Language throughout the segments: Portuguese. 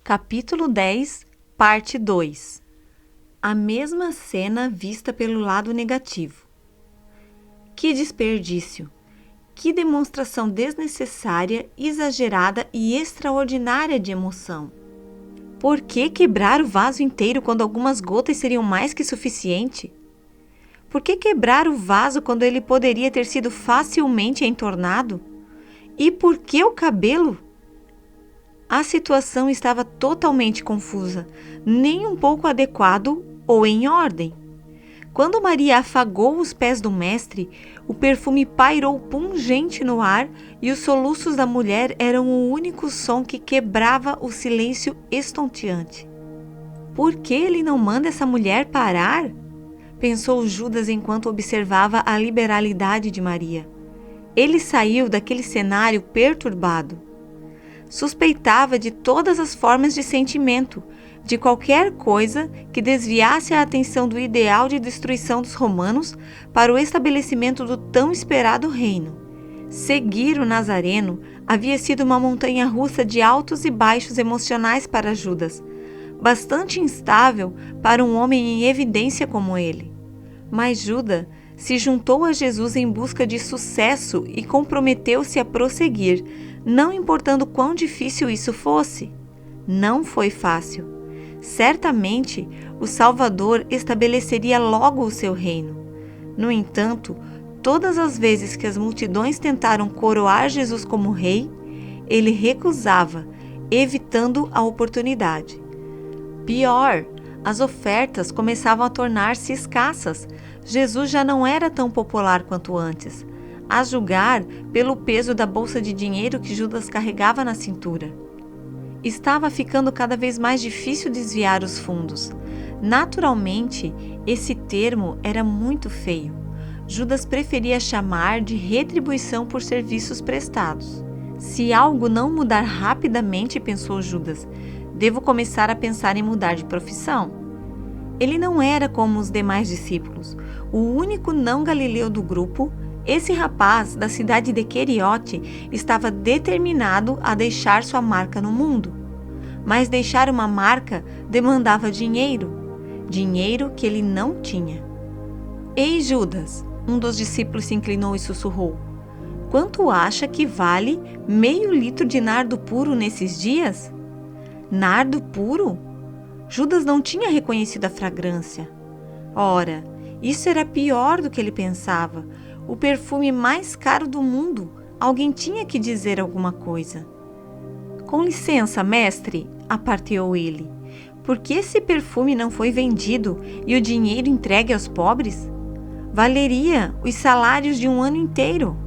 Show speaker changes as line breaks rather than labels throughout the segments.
Capítulo 10, Parte 2. A mesma cena vista pelo lado negativo. Que desperdício! Que demonstração desnecessária, exagerada e extraordinária de emoção! Por que quebrar o vaso inteiro quando algumas gotas seriam mais que suficiente? Por que quebrar o vaso quando ele poderia ter sido facilmente entornado? E por que o cabelo? A situação estava totalmente confusa, nem um pouco adequado ou em ordem. Quando Maria afagou os pés do mestre, o perfume pairou pungente no ar e os soluços da mulher eram o único som que quebrava o silêncio estonteante. Por que ele não manda essa mulher parar? Pensou Judas enquanto observava a liberalidade de Maria. Ele saiu daquele cenário perturbado. Suspeitava de todas as formas de sentimento, de qualquer coisa que desviasse a atenção do ideal de destruição dos romanos para o estabelecimento do tão esperado reino. Seguir o Nazareno havia sido uma montanha-russa de altos e baixos emocionais para Judas, bastante instável para um homem em evidência como ele. Mas Judas se juntou a Jesus em busca de sucesso e comprometeu-se a prosseguir, não importando quão difícil isso fosse. Não foi fácil. Certamente, o Salvador estabeleceria logo o seu reino. No entanto, todas as vezes que as multidões tentaram coroar Jesus como rei, ele recusava, evitando a oportunidade. Pior, as ofertas começavam a tornar-se escassas. Jesus já não era tão popular quanto antes, a julgar pelo peso da bolsa de dinheiro que Judas carregava na cintura. Estava ficando cada vez mais difícil desviar os fundos. Naturalmente, esse termo era muito feio. Judas preferia chamar de retribuição por serviços prestados. Se algo não mudar rapidamente, pensou Judas, devo começar a pensar em mudar de profissão. Ele não era como os demais discípulos, o único não galileu do grupo. Esse rapaz da cidade de Queriote estava determinado a deixar sua marca no mundo. Mas deixar uma marca demandava dinheiro que ele não tinha. Ei, Judas, um dos discípulos se inclinou e sussurrou, quanto acha que vale meio litro de nardo puro nesses dias? Nardo puro? Judas não tinha reconhecido a fragrância. Ora, isso era pior do que ele pensava. O perfume mais caro do mundo. Alguém tinha que dizer alguma coisa. Com licença, mestre, aparteou ele. Por que esse perfume não foi vendido e o dinheiro entregue aos pobres? Valeria os salários de um ano inteiro.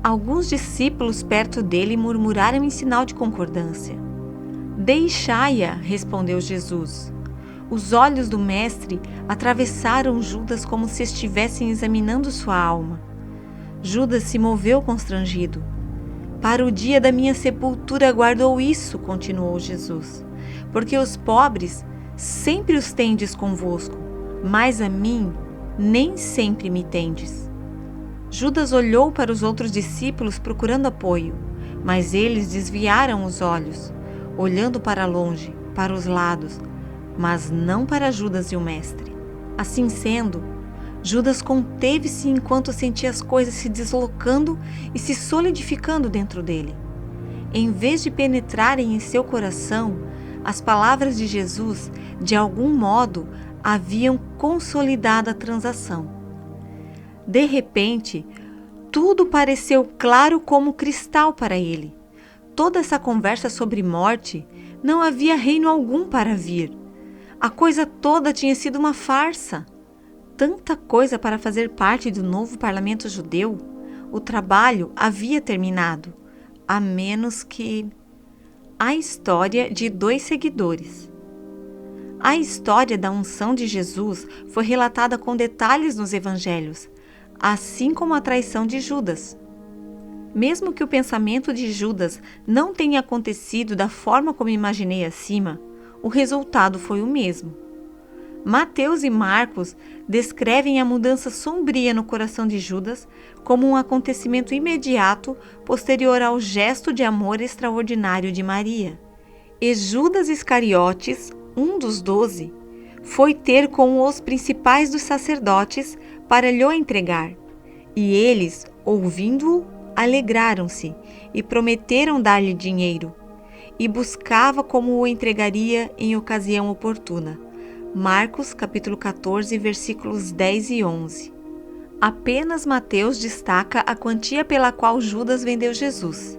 Alguns discípulos perto dele murmuraram em sinal de concordância. Deixai-a, respondeu Jesus. Os olhos do mestre atravessaram Judas como se estivessem examinando sua alma. Judas se moveu constrangido. Para o dia da minha sepultura guardou isso, continuou Jesus, porque os pobres sempre os tendes convosco, mas a mim nem sempre me tendes. Judas olhou para os outros discípulos procurando apoio, mas eles desviaram os olhos, olhando para longe, para os lados, mas não para Judas e o mestre. Assim sendo, Judas conteve-se enquanto sentia as coisas se deslocando e se solidificando dentro dele. Em vez de penetrarem em seu coração, as palavras de Jesus, de algum modo, haviam consolidado a transação. De repente, tudo pareceu claro como cristal para ele. Toda essa conversa sobre morte, não havia reino algum para vir. A coisa toda tinha sido uma farsa. Tanta coisa para fazer parte do novo parlamento judeu. O trabalho havia terminado, a menos que... A história de 2 seguidores. A história da unção de Jesus foi relatada com detalhes nos evangelhos, assim como a traição de Judas. Mesmo que o pensamento de Judas não tenha acontecido da forma como imaginei acima, o resultado foi o mesmo. Mateus e Marcos descrevem a mudança sombria no coração de Judas como um acontecimento imediato posterior ao gesto de amor extraordinário de Maria. E Judas Iscariotes, um dos 12, foi ter com os principais dos sacerdotes para lhe entregar. E eles, ouvindo-o, alegraram-se e prometeram dar-lhe dinheiro. E buscava como o entregaria em ocasião oportuna. Marcos, capítulo 14, versículos 10 e 11. Apenas Mateus destaca a quantia pela qual Judas vendeu Jesus.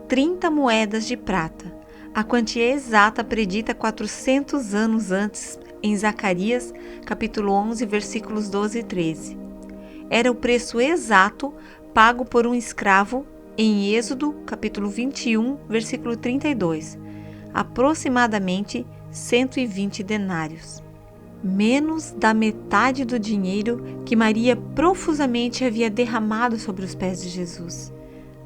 30 moedas de prata, a quantia exata predita 400 anos antes em Zacarias, capítulo 11, versículos 12 e 13. Era o preço exato pago por um escravo em Êxodo, capítulo 21, versículo 32, aproximadamente 120 denários. Menos da metade do dinheiro que Maria profusamente havia derramado sobre os pés de Jesus.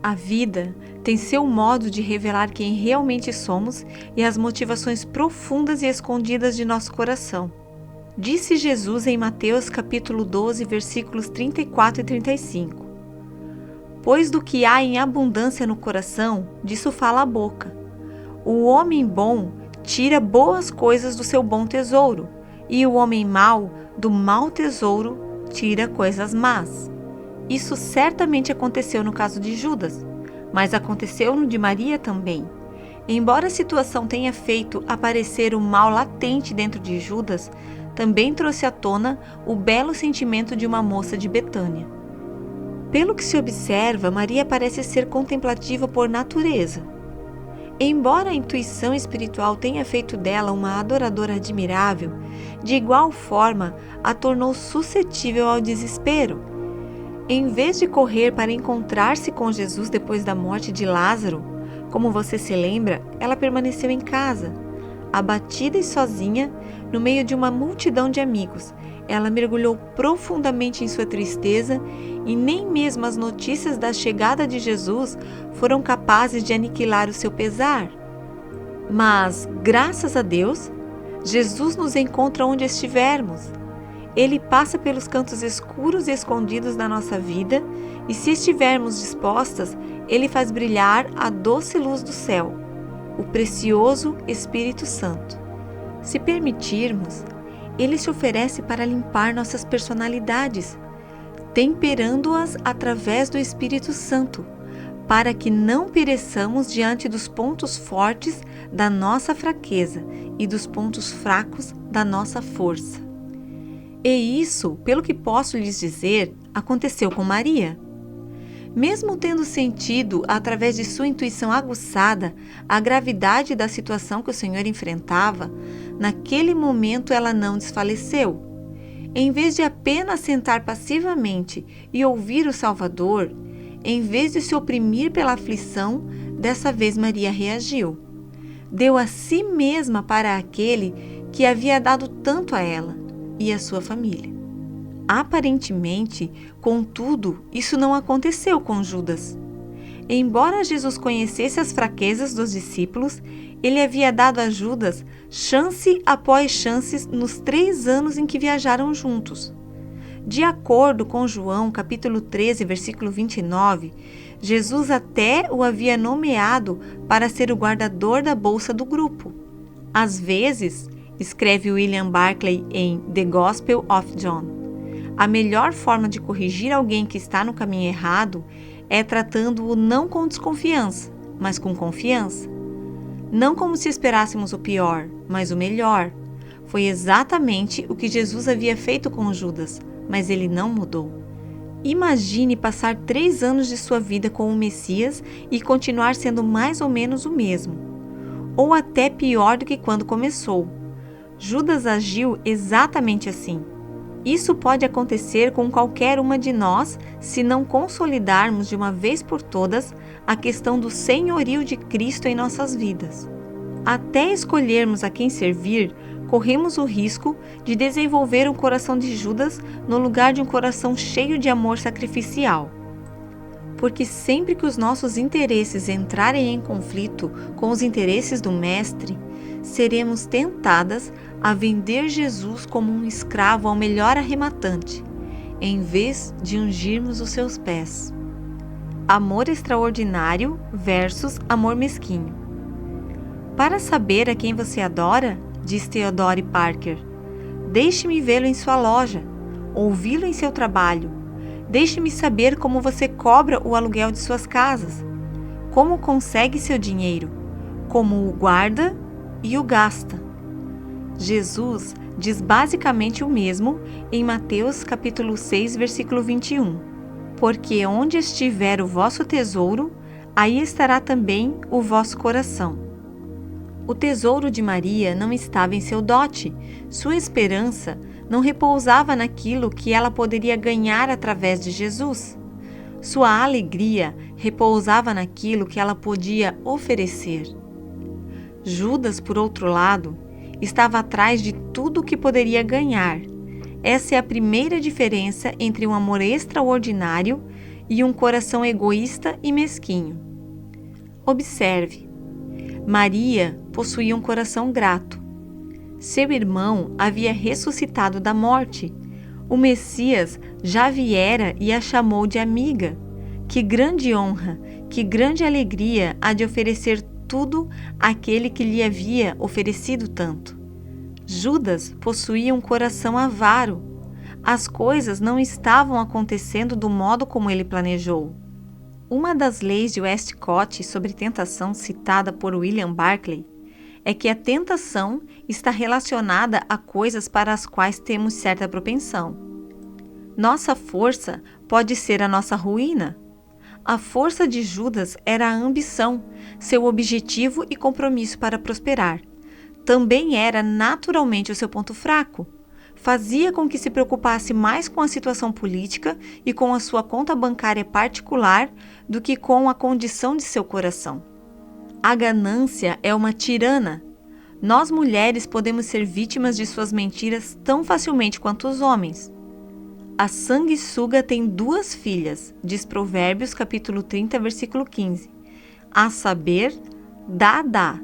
A vida tem seu modo de revelar quem realmente somos e as motivações profundas e escondidas de nosso coração. Disse Jesus em Mateus capítulo 12, versículos 34 e 35. Pois do que há em abundância no coração, disso fala a boca. O homem bom tira boas coisas do seu bom tesouro, e o homem mau, do mau tesouro, tira coisas más. Isso certamente aconteceu no caso de Judas, mas aconteceu no de Maria também. Embora a situação tenha feito aparecer o mal latente dentro de Judas, também trouxe à tona o belo sentimento de uma moça de Betânia. Pelo que se observa, Maria parece ser contemplativa por natureza. Embora a intuição espiritual tenha feito dela uma adoradora admirável, de igual forma a tornou suscetível ao desespero. Em vez de correr para encontrar-se com Jesus depois da morte de Lázaro, como você se lembra, ela permaneceu em casa. Abatida e sozinha, no meio de uma multidão de amigos, ela mergulhou profundamente em sua tristeza e nem mesmo as notícias da chegada de Jesus foram capazes de aniquilar o seu pesar. Mas, graças a Deus, Jesus nos encontra onde estivermos. Ele passa pelos cantos escuros e escondidos da nossa vida e, se estivermos dispostas, Ele faz brilhar a doce luz do céu, o precioso Espírito Santo. Se permitirmos, Ele se oferece para limpar nossas personalidades, temperando-as através do Espírito Santo, para que não pereçamos diante dos pontos fortes da nossa fraqueza e dos pontos fracos da nossa força. E isso, pelo que posso lhes dizer, aconteceu com Maria. Mesmo tendo sentido, através de sua intuição aguçada, a gravidade da situação que o Senhor enfrentava, naquele momento ela não desfaleceu. Em vez de apenas sentar passivamente e ouvir o Salvador, em vez de se oprimir pela aflição, dessa vez Maria reagiu. Deu a si mesma para aquele que havia dado tanto a ela e a sua família. Aparentemente, contudo, isso não aconteceu com Judas. Embora Jesus conhecesse as fraquezas dos discípulos, ele havia dado a Judas chance após chances nos 3 anos em que viajaram juntos. De acordo com João, capítulo 13, versículo 29, Jesus até o havia nomeado para ser o guardador da bolsa do grupo. Às vezes, escreve William Barclay em The Gospel of John, a melhor forma de corrigir alguém que está no caminho errado é tratando-o não com desconfiança, mas com confiança. Não como se esperássemos o pior, mas o melhor. Foi exatamente o que Jesus havia feito com Judas, mas ele não mudou. Imagine passar 3 anos de sua vida com o Messias e continuar sendo mais ou menos o mesmo, ou até pior do que quando começou. Judas agiu exatamente assim. Isso pode acontecer com qualquer uma de nós se não consolidarmos de uma vez por todas a questão do senhorio de Cristo em nossas vidas. Até escolhermos a quem servir, corremos o risco de desenvolver um coração de Judas no lugar de um coração cheio de amor sacrificial. Porque sempre que os nossos interesses entrarem em conflito com os interesses do Mestre, seremos tentadas a vender Jesus como um escravo ao melhor arrematante, em vez de ungirmos os seus pés. Amor extraordinário versus amor mesquinho. Para saber a quem você adora, diz Theodore Parker, deixe-me vê-lo em sua loja, ouvi-lo em seu trabalho. Deixe-me saber como você cobra o aluguel de suas casas, como consegue seu dinheiro, como o guarda e o gasta. Jesus diz basicamente o mesmo em Mateus capítulo 6, versículo 21. Porque onde estiver o vosso tesouro, aí estará também o vosso coração. O tesouro de Maria não estava em seu dote. Sua esperança não repousava naquilo que ela poderia ganhar através de Jesus. Sua alegria repousava naquilo que ela podia oferecer. Judas, por outro lado, estava atrás de tudo o que poderia ganhar. Essa é a primeira diferença entre um amor extraordinário e um coração egoísta e mesquinho. Observe. Maria possuía um coração grato. Seu irmão havia ressuscitado da morte. O Messias já viera e a chamou de amiga. Que grande honra, que grande alegria há de oferecer tudo àquele que lhe havia oferecido tanto. Judas possuía um coração avaro. As coisas não estavam acontecendo do modo como ele planejou. Uma das leis de Westcott sobre tentação citada por William Barclay é que a tentação está relacionada a coisas para as quais temos certa propensão. Nossa força pode ser a nossa ruína. A força de Judas era a ambição, seu objetivo e compromisso para prosperar. Também era naturalmente o seu ponto fraco. Fazia com que se preocupasse mais com a situação política e com a sua conta bancária particular do que com a condição de seu coração. A ganância é uma tirana. Nós mulheres podemos ser vítimas de suas mentiras tão facilmente quanto os homens. A sanguessuga tem 2 filhas, diz Provérbios capítulo 30, versículo 15. A saber, dá.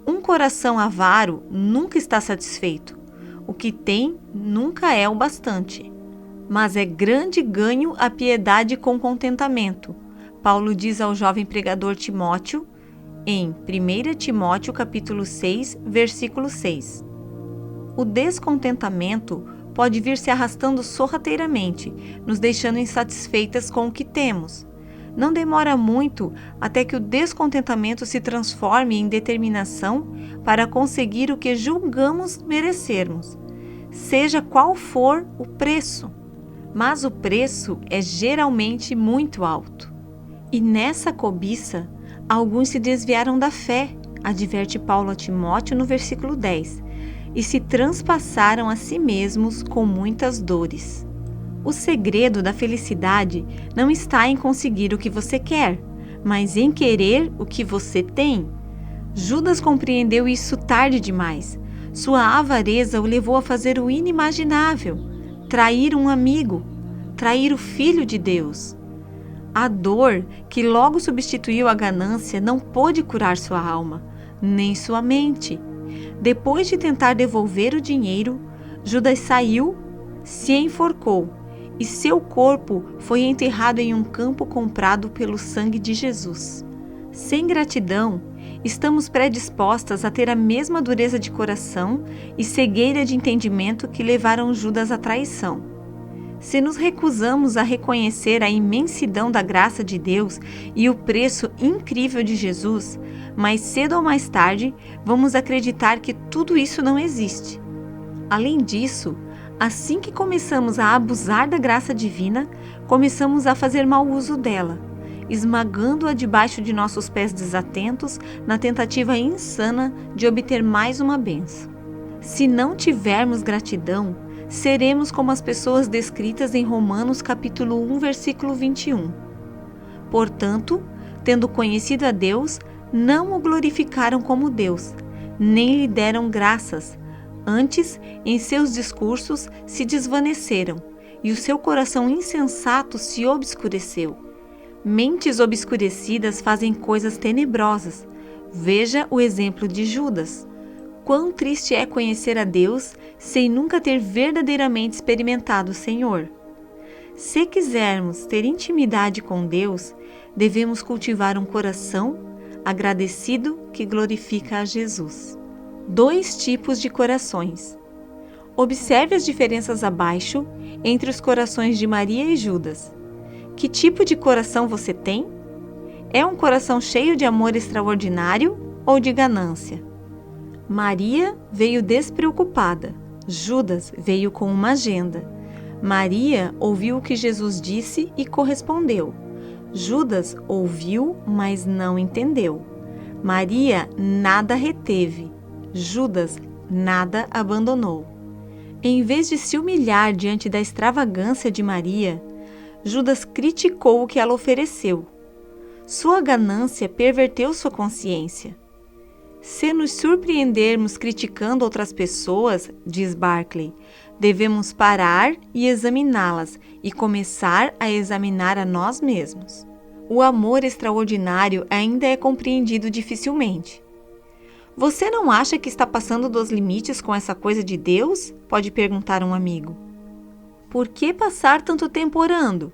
Um coração avaro nunca está satisfeito. O que tem nunca é o bastante. Mas é grande ganho a piedade com contentamento. Paulo diz ao jovem pregador Timóteo, em 1 Timóteo capítulo 6, versículo 6. O descontentamento pode vir se arrastando sorrateiramente, nos deixando insatisfeitas com o que temos. Não demora muito até que o descontentamento se transforme em determinação para conseguir o que julgamos merecermos, seja qual for o preço. Mas o preço é geralmente muito alto. E nessa cobiça, alguns se desviaram da fé, adverte Paulo a Timóteo no versículo 10, e se transpassaram a si mesmos com muitas dores. O segredo da felicidade não está em conseguir o que você quer, mas em querer o que você tem. Judas compreendeu isso tarde demais. Sua avareza o levou a fazer o inimaginável, trair um amigo, trair o Filho de Deus. A dor que logo substituiu a ganância não pôde curar sua alma, nem sua mente. Depois de tentar devolver o dinheiro, Judas saiu, se enforcou, e seu corpo foi enterrado em um campo comprado pelo sangue de Jesus. Sem gratidão, estamos predispostas a ter a mesma dureza de coração e cegueira de entendimento que levaram Judas à traição. Se nos recusamos a reconhecer a imensidão da graça de Deus e o preço incrível de Jesus, mais cedo ou mais tarde, vamos acreditar que tudo isso não existe. Além disso, assim que começamos a abusar da graça divina, começamos a fazer mau uso dela, esmagando-a debaixo de nossos pés desatentos na tentativa insana de obter mais uma bênção. Se não tivermos gratidão, seremos como as pessoas descritas em Romanos capítulo 1, versículo 21. Portanto, tendo conhecido a Deus, não o glorificaram como Deus, nem lhe deram graças. Antes, em seus discursos se desvaneceram, e o seu coração insensato se obscureceu. Mentes obscurecidas fazem coisas tenebrosas. Veja o exemplo de Judas. Quão triste é conhecer a Deus sem nunca ter verdadeiramente experimentado o Senhor. Se quisermos ter intimidade com Deus, devemos cultivar um coração agradecido que glorifica a Jesus. 2 tipos de corações. Observe as diferenças abaixo entre os corações de Maria e Judas. Que tipo de coração você tem? É um coração cheio de amor extraordinário ou de ganância? Maria veio despreocupada. Judas veio com uma agenda. Maria ouviu o que Jesus disse e correspondeu. Judas ouviu, mas não entendeu. Maria nada reteve. Judas nada abandonou. Em vez de se humilhar diante da extravagância de Maria, Judas criticou o que ela ofereceu. Sua ganância perverteu sua consciência. Se nos surpreendermos criticando outras pessoas, diz Barclay, devemos parar e examiná-las e começar a examinar a nós mesmos. O amor extraordinário ainda é compreendido dificilmente. Você não acha que está passando dos limites com essa coisa de Deus? Pode perguntar um amigo. Por que passar tanto tempo orando?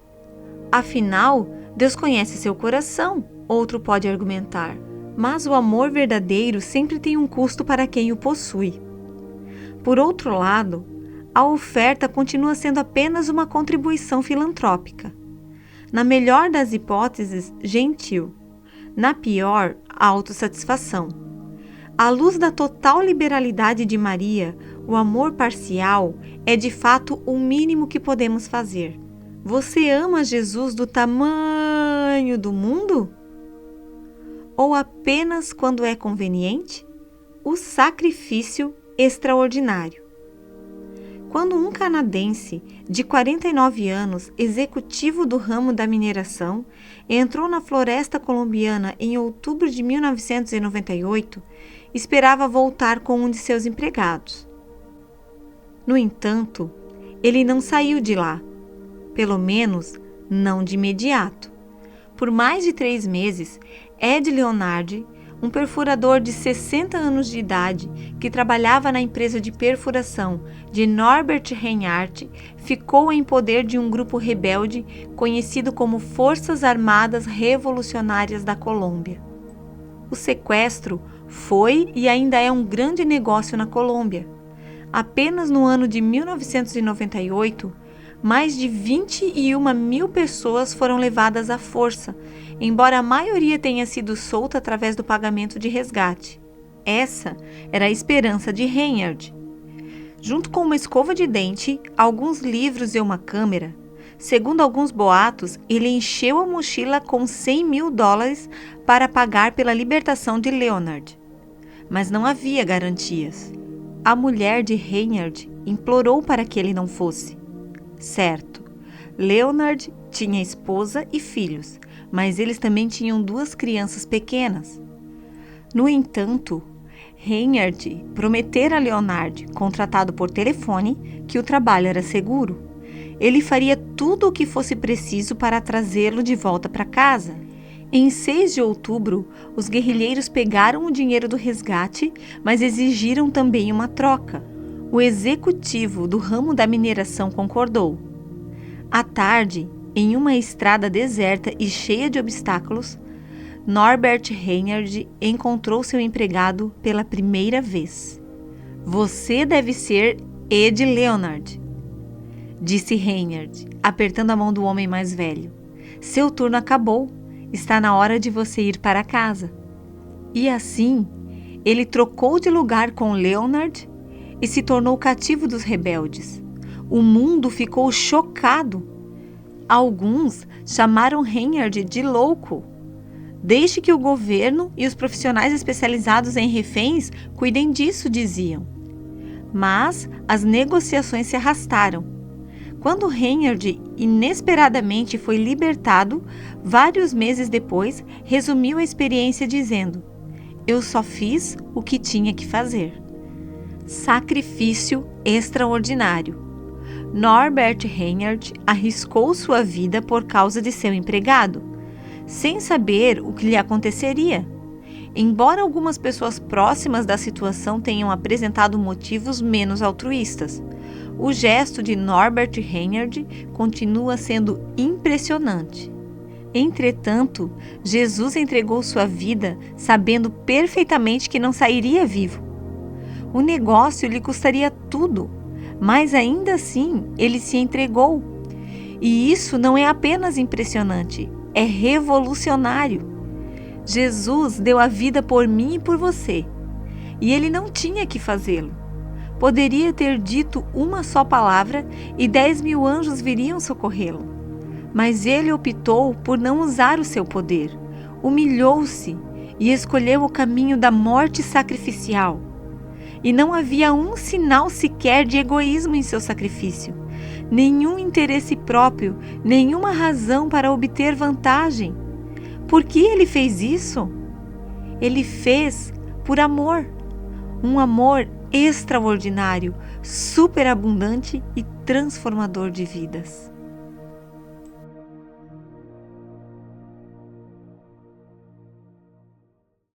Afinal, Deus conhece seu coração, outro pode argumentar. Mas o amor verdadeiro sempre tem um custo para quem o possui. Por outro lado, a oferta continua sendo apenas uma contribuição filantrópica. Na melhor das hipóteses, gentil. Na pior, autossatisfação. À luz da total liberalidade de Maria, o amor parcial é de fato o mínimo que podemos fazer. Você ama Jesus do tamanho do mundo? Ou apenas quando é conveniente? O sacrifício extraordinário. Quando um canadense de 49 anos, executivo do ramo da mineração, entrou na floresta colombiana em outubro de 1998, esperava voltar com um de seus empregados. No entanto, ele não saiu de lá, pelo menos não de imediato. Por mais de 3 meses, Ed Leonard, um perfurador de 60 anos de idade que trabalhava na empresa de perfuração de Norbert Reinhardt, ficou em poder de um grupo rebelde conhecido como Forças Armadas Revolucionárias da Colômbia. O sequestro foi e ainda é um grande negócio na Colômbia. Apenas no ano de 1998, mais de 21 mil pessoas foram levadas à força, embora a maioria tenha sido solta através do pagamento de resgate. Essa era a esperança de Reinhardt. Junto com uma escova de dente, alguns livros e uma câmera, segundo alguns boatos, ele encheu a mochila com $100.000 para pagar pela libertação de Leonard. Mas não havia garantias. A mulher de Reinhardt implorou para que ele não fosse. Certo, Leonard tinha esposa e filhos, mas eles também tinham 2 crianças pequenas. No entanto, Reinhardt prometera a Leonard, contratado por telefone, que o trabalho era seguro. Ele faria tudo o que fosse preciso para trazê-lo de volta para casa. Em 6 de outubro, os guerrilheiros pegaram o dinheiro do resgate, mas exigiram também uma troca. O executivo do ramo da mineração concordou. À tarde, em uma estrada deserta e cheia de obstáculos, Norbert Reinhardt encontrou seu empregado pela primeira vez. Você deve ser Ed Leonard, disse Reinhardt, apertando a mão do homem mais velho. Seu turno acabou. Está na hora de você ir para casa. E assim, ele trocou de lugar com Leonard e se tornou cativo dos rebeldes. O mundo ficou chocado. Alguns chamaram Reinhardt de louco. Deixe que o governo e os profissionais especializados em reféns cuidem disso, diziam. Mas as negociações se arrastaram. Quando Reinhardt inesperadamente foi libertado, vários meses depois, resumiu a experiência dizendo: "Eu só fiz o que tinha que fazer." Sacrifício extraordinário. Norbert Reinhardt arriscou sua vida por causa de seu empregado, sem saber o que lhe aconteceria. Embora algumas pessoas próximas da situação tenham apresentado motivos menos altruístas, o gesto de Norbert Reinhardt continua sendo impressionante. Entretanto, Jesus entregou sua vida sabendo perfeitamente que não sairia vivo. O negócio lhe custaria tudo, mas ainda assim ele se entregou. E isso não é apenas impressionante, é revolucionário. Jesus deu a vida por mim e por você, e ele não tinha que fazê-lo. Poderia ter dito uma só palavra e 10.000 anjos viriam socorrê-lo. Mas ele optou por não usar o seu poder, humilhou-se e escolheu o caminho da morte sacrificial. E não havia um sinal sequer de egoísmo em seu sacrifício, nenhum interesse próprio, nenhuma razão para obter vantagem. Por que ele fez isso? Ele fez por amor, um amor extraordinário, superabundante e transformador de vidas.